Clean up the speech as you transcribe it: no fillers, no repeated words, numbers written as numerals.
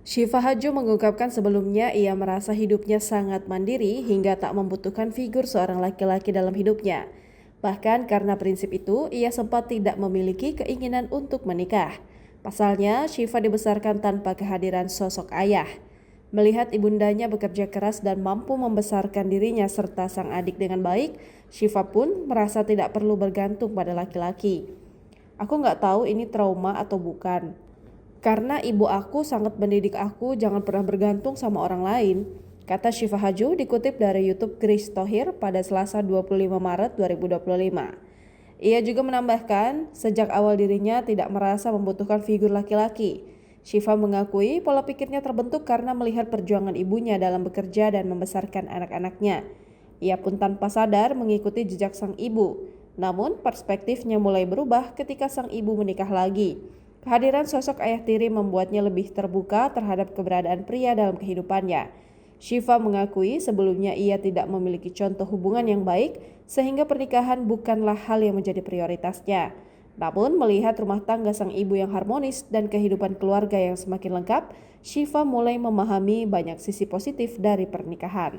Syifa Haju mengungkapkan sebelumnya ia merasa hidupnya sangat mandiri hingga tak membutuhkan figur seorang laki-laki dalam hidupnya. Bahkan karena prinsip itu, ia sempat tidak memiliki keinginan untuk menikah. Pasalnya, Syifa dibesarkan tanpa kehadiran sosok ayah. Melihat ibundanya bekerja keras dan mampu membesarkan dirinya serta sang adik dengan baik, Syifa pun merasa tidak perlu bergantung pada laki-laki. Aku nggak tahu ini trauma atau bukan. Karena ibu aku sangat mendidik aku jangan pernah bergantung sama orang lain, kata Syifa Haju dikutip dari YouTube Grace Thohir pada Selasa 25 Maret 2025. Ia juga menambahkan, sejak awal dirinya tidak merasa membutuhkan figur laki-laki. Syifa mengakui pola pikirnya terbentuk karena melihat perjuangan ibunya dalam bekerja dan membesarkan anak-anaknya. Ia pun tanpa sadar mengikuti jejak sang ibu. Namun perspektifnya mulai berubah ketika sang ibu menikah lagi. Kehadiran sosok ayah tiri membuatnya lebih terbuka terhadap keberadaan pria dalam kehidupannya. Syifa mengakui sebelumnya ia tidak memiliki contoh hubungan yang baik sehingga pernikahan bukanlah hal yang menjadi prioritasnya. Namun melihat rumah tangga sang ibu yang harmonis dan kehidupan keluarga yang semakin lengkap, Syifa mulai memahami banyak sisi positif dari pernikahan.